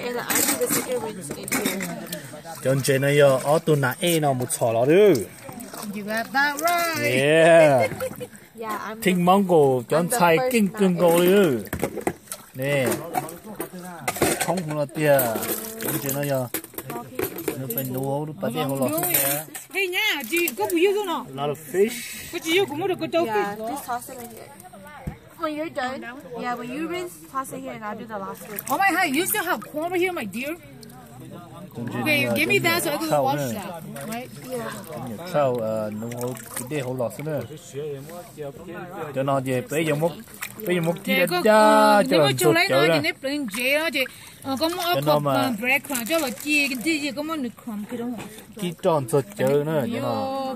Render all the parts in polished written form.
and then I do the second rinse in here. John Jenna yo, all to na e no một sò lo đi. You got that right. Yeah. Yeah, I'm. Thinh mong cổ John Chai kinh cưng cổ đi. Nè. Không có tiền. John Jenna yo. Nó phải nuôi nó bắt đầu lo. Hey nha, chị có bùi yêu không? A lot of fish. Có chị yêu cũng được cái đâu Yeah, just toss it in here. When you're done, yeah, when you rinse, toss it here, and I'll do the last one. Oh my god, you still have corn over here, my dear. Okay, give me that so I can wash that. Right? Yeah. Sau nuôi cái đê hồ lọt nữa. Cho nó về bây giờ một kia ra nếu mà cho chiều lấy chở nó ra. thì nếp lên dễ đó chị. Có một cốc bread crumb cho là chia cái gì có một nước crumb cái đó. Kia tròn cho chở nữa cho nó.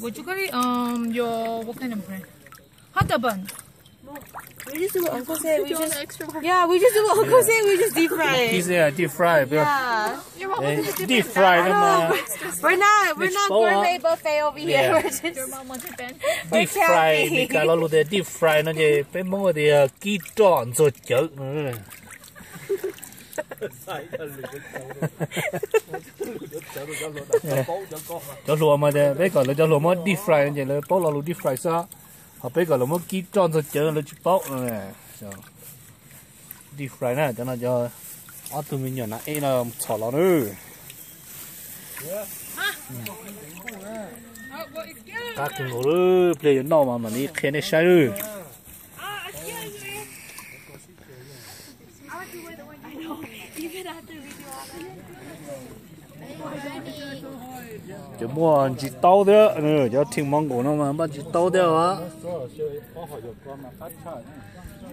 What you call it? What kind of bread? Hot bun. We just do what Uncle said. We just yeah, we just do what Uncle said. We just deep fry it. This is deep fry, bro. Yeah. Deep fry I know. We're not gourmet buffet over here. Yeah. We're just deep fry. Mình cả lúc đấy deep fry nó gì, phải mua thì kia tròn cho chở nữa. Cho lúa mà đấy, bây giờ là cho lúa mà deep fry như là bao lúa deep fry sao? Họ bây giờ là một kia tròn cho chở là chỉ bao nè. Deep fry nè, cho nó cho ở tụi mình nhỏ nãy là chả lắm nữa. Các cái ngồi đó, bây giờ nó mà đi khen cái sai rồi. Chỉ mua chỉ tàu đó, cho thiên mong của nó mà bắt chỉ tàu đó á.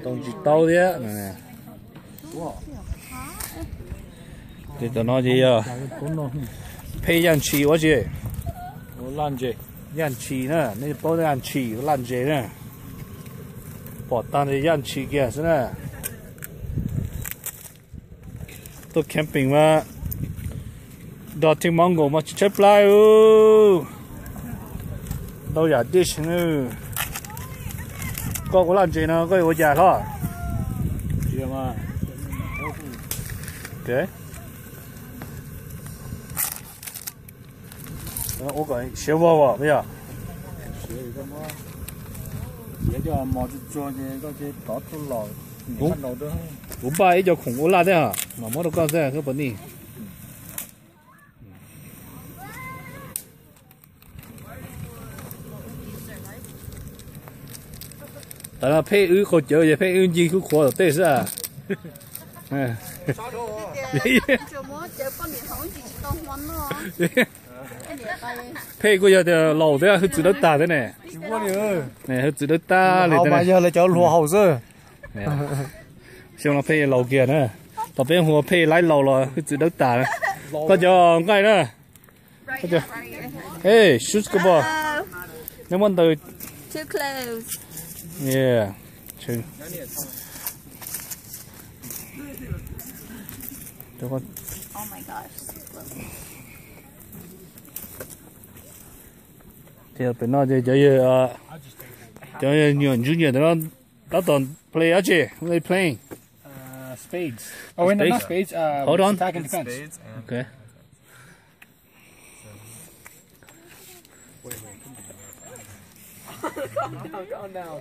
Đồng chỉ tàu đó nè. Thì tao nói gì à? Pay yan chi quá chứ? Lan gì? Yan chi nè, nên bao yan chi, lan gì nè. Bỏ tan thì yan chi kia nè. Tôi camping mà. Đó thiên mong của mà chấp lại ư. Đâu giả dish nữa. Có lan gì nào, có giả thôi. Gì mà. Okay. Đó, cái xéo vào bây giờ. Xéo cho mò cho cái tỏ tôi lò. Cũng ba ấy cho khủng bố la đấy hả? Mà mất được con xe cái vấn đề. Tại là phê ư khó chở vậy phê ư gì cũng khó được tê sao? Phê của giờ thì lẩu thế hơi chữ đất ta thế này. Này hơi chữ đất ta này. Bây giờ là cho lúa hậu rồi. Xem nó phê lẩu kia nữa. Tập bên hồ phê lái lẩu là hơi chữ đất ta. Có cho ngay nữa. Có cho. Hey, shoot cái bò. Nếu muốn từ. Too close. Yeah. True. Oh my gosh. Thì bên nó cho nhiều junior nó toàn play á chứ, play playing. Spades. Oh, wait, not spades. Hold on. Attack and defense. Okay. Calm down.